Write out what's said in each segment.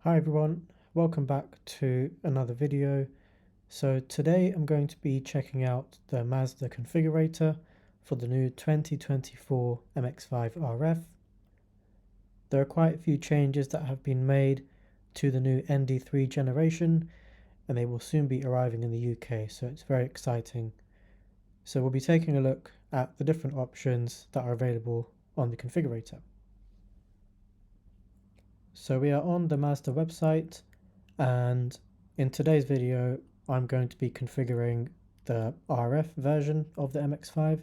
Hi everyone, welcome back to another video. So today I'm going to be checking out the Mazda configurator for the new 2024 MX-5 RF. There are quite a few changes that have been made to the new ND3 generation and they will soon be arriving in the UK, so it's very exciting. So we'll be taking a look at the different options that are available on the configurator. So we are on the Mazda website, and in today's video I'm going to be configuring the RF version of the MX-5,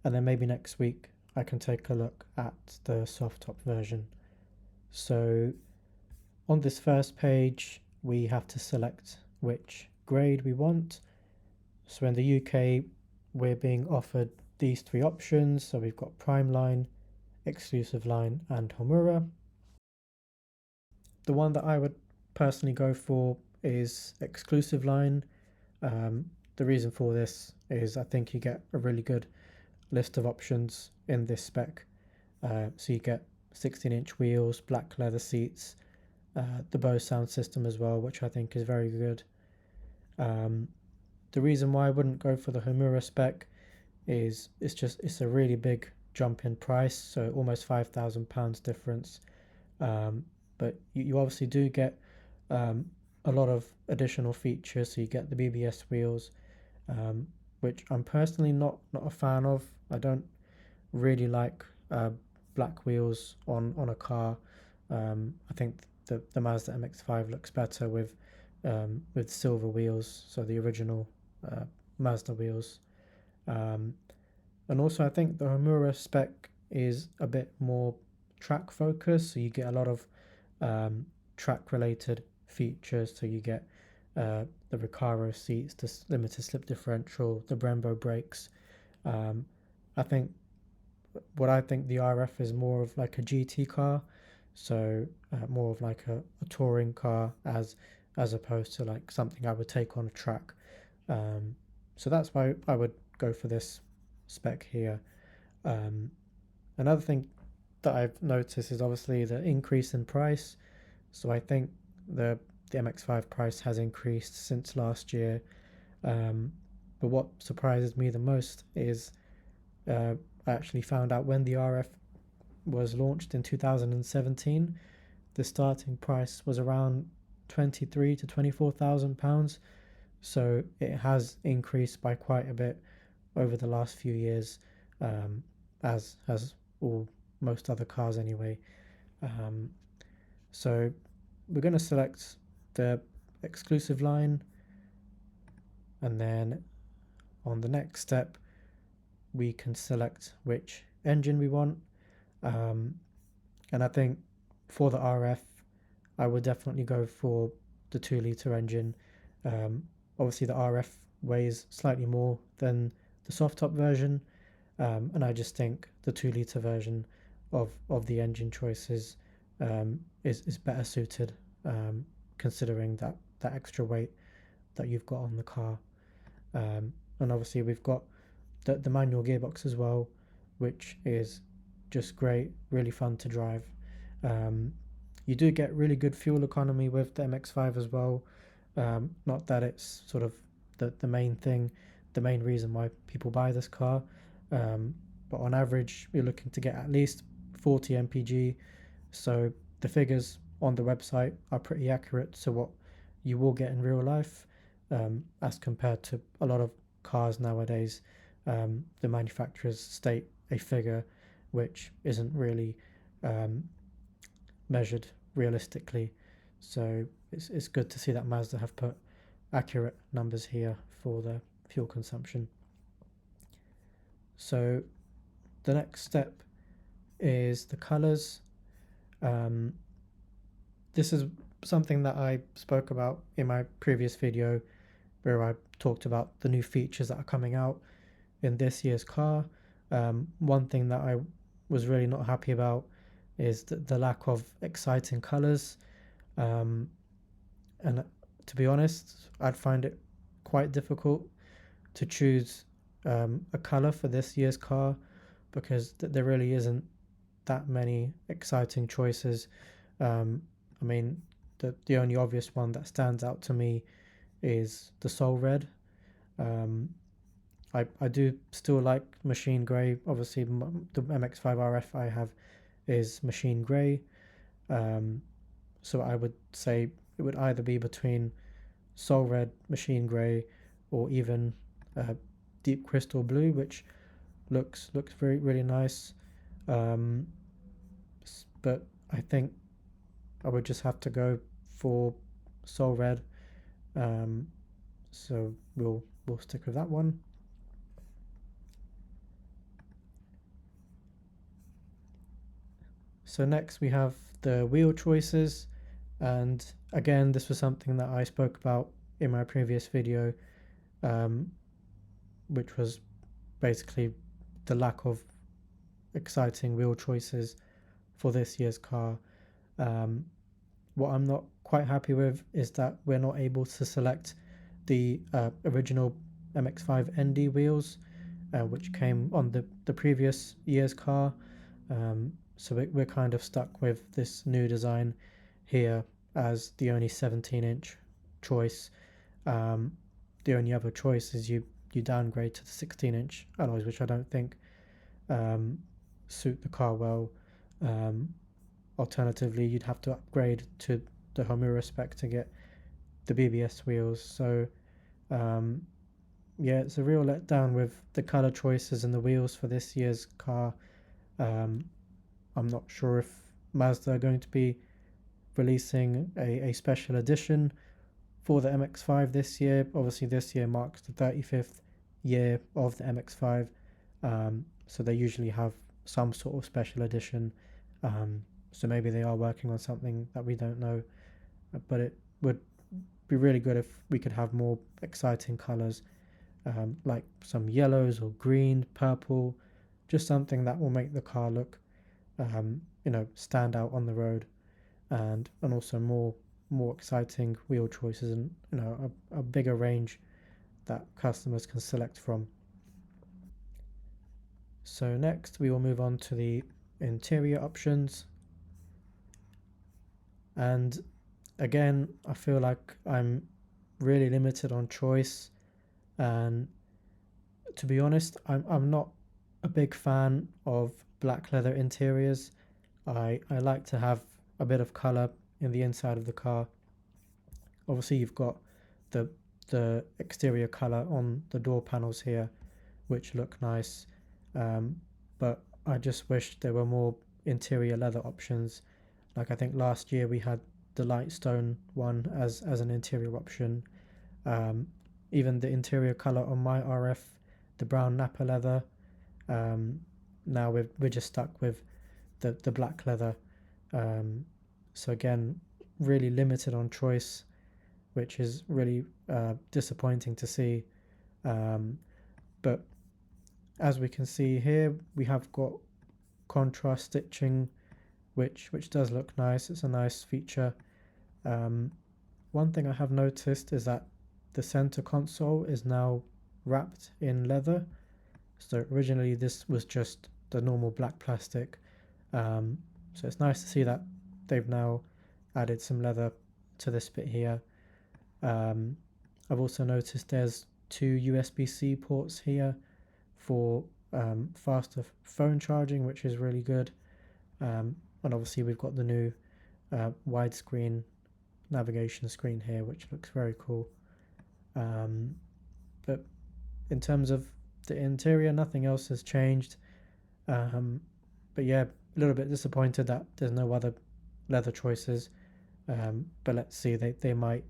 and then maybe next week I can take a look at the soft top version. So on this first page we have to select which grade we want. So in the UK we're being offered these three options. So we've got Prime Line, Exclusive Line and Homura. The one that I would personally go for is Exclusive Line. The reason for this is I think you get a really good list of options in this spec. So you get 16-inch wheels, black leather seats, the Bose sound system as well, which I think is very good. The reason why I wouldn't go for the Homura spec is it's a really big jump in price, so almost £5,000 difference. But you obviously do get a lot of additional features. So you get the BBS wheels, which I'm personally not a fan of. I don't really like black wheels on a car. I think the Mazda MX-5 looks better with silver wheels, so the original Mazda wheels. And also I think the Homura spec is a bit more track focused, so you get a lot of track related features. So you get the Recaro seats, the limited slip differential, the Brembo brakes. I think I think the RF is more of like a GT car, so more of like a touring car as opposed to like something I would take on a track. So that's why I would go for this spec here. Another thing that I've noticed is obviously the increase in price. So I think the MX-5 price has increased since last year. But what surprises me the most is I actually found out when the RF was launched in 2017, the starting price was around £23,000 to £24,000. So it has increased by quite a bit over the last few years, as has most other cars anyway. So we're going to select the Exclusive Line, and then on the next step we can select which engine we want. And I think for the RF I would definitely go for the 2-litre engine. Obviously the RF weighs slightly more than the soft top version, and I just think the 2-litre version of the engine choices is better suited, considering that extra weight that you've got on the car. And obviously we've got the manual gearbox as well, which is just great, really fun to drive. You do get really good fuel economy with the MX-5 as well. Not that it's sort of the main thing, the main reason why people buy this car, but on average you're looking to get at least 40 mpg. So the figures on the website are pretty accurate to what you will get in real life, as compared to a lot of cars nowadays. The manufacturers state a figure which isn't really measured realistically. So it's good to see that Mazda have put accurate numbers here for the fuel consumption. So the next step is the colors. This is something that I spoke about in my previous video, where I talked about the new features that are coming out in this year's car. One thing that I was really not happy about is the lack of exciting colors. And to be honest, I'd find it quite difficult to choose a color for this year's car, because there really isn't that many exciting choices. I mean, the only obvious one that stands out to me is the Soul Red. Um, I do still like machine grey. Obviously, the MX-5 RF I have is machine grey. Um, so I would say it would either be between Soul Red, machine grey, or even uh, deep crystal blue, which looks very really nice. Um, but I think I would just have to go for Soul Red. Um, so we'll stick with that one. So next we have the wheel choices, and again this was something that I spoke about in my previous video, um, which was basically the lack of exciting wheel choices for this year's car. Um, what I'm not quite happy with is that we're not able to select the original MX-5 ND wheels, which came on the previous year's car. So we're kind of stuck with this new design here as the only 17-inch choice. Um, the only other choice is you downgrade to the 16-inch alloys, which I don't think um, suit the car well. Um, Alternatively, you'd have to upgrade to the Homura spec to get the BBS wheels. So um, yeah, it's a real letdown with the color choices and the wheels for this year's car. Um, I'm not sure if Mazda are going to be releasing a special edition for the MX-5 this year. Obviously, this year marks the 35th year of the MX-5, so they usually have some sort of special edition. So maybe they are working on something that we don't know, but it would be really good if we could have more exciting colors, like some yellows or green, purple, just something that will make the car look, stand out on the road, and also more exciting wheel choices, and a bigger range that customers can select from. So next we will move on to the interior options, and again I feel like I'm really limited on choice, and to be honest I'm not a big fan of black leather interiors. I like to have a bit of color in the inside of the car. Obviously you've got the the exterior color on the door panels here, which look nice, um, but I just wish there were more interior leather options. Like I think last year we had the light stone one as an interior option. Um, Even the interior color on my RF, the brown Napa leather. Um, Now we're just stuck with the black leather. Um, so again, really limited on choice, which is really disappointing to see. Um, but as we can see here, we have got contrast stitching, which does look nice. It's a nice feature. Um, One thing I have noticed is that the center console is now wrapped in leather. So originally this was just the normal black plastic. So it's nice to see that they've now added some leather to this bit here. Um, I've also noticed there's two USB-C ports here for faster phone charging, which is really good. And obviously we've got the new widescreen navigation screen here, which looks very cool. But in terms of the interior, nothing else has changed. But yeah, a little bit disappointed that there's no other leather choices. But let's see, they might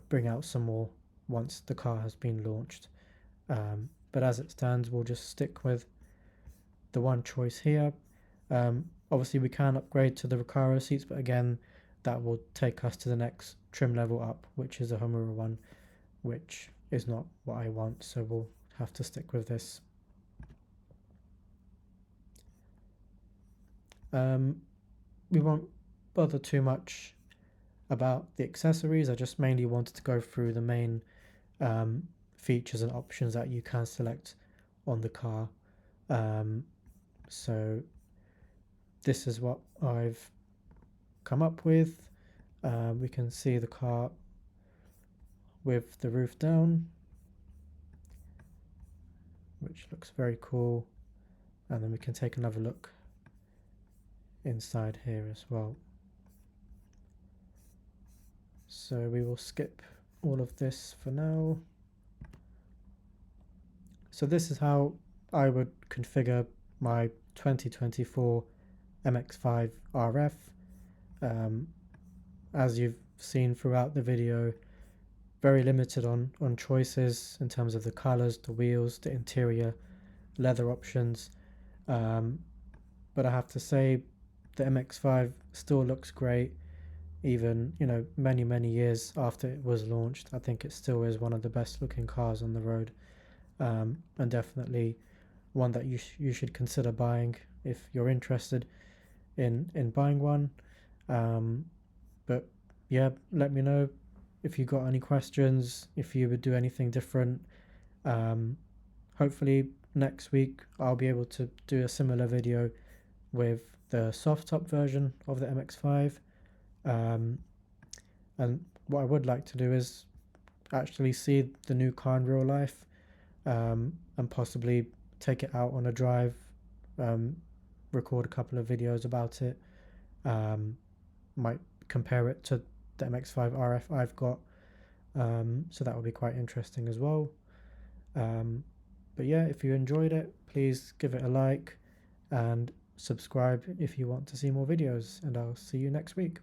bring out some more once the car has been launched. But as it stands, we'll just stick with the one choice here. Obviously, we can upgrade to the Recaro seats, but again, that will take us to the next trim level up, which is a Homura one, which is not what I want, so we'll have to stick with this. We won't bother too much about the accessories. I just mainly wanted to go through the main features and options that you can select on the car. So this is what I've come up with. We can see the car with the roof down, which looks very cool. And then we can take another look inside here as well. So we will skip all of this for now. So this is how I would configure my 2024 MX-5 RF. As you've seen throughout the video, very limited on choices in terms of the colors, the wheels, the interior, leather options. But I have to say the MX-5 still looks great, even many years after it was launched. I think it still is one of the best looking cars on the road, and definitely one that you should consider buying if you're interested in buying one. But yeah, let me know if you got any questions, if you would do anything different. Hopefully next week I'll be able to do a similar video with the soft top version of the MX-5. And what I would like to do is actually see the new car in real life, and possibly take it out on a drive, record a couple of videos about it. Might compare it to the MX-5 RF I've got, so that will be quite interesting as well. But yeah, if you enjoyed it, please give it a like and subscribe if you want to see more videos, and I'll see you next week.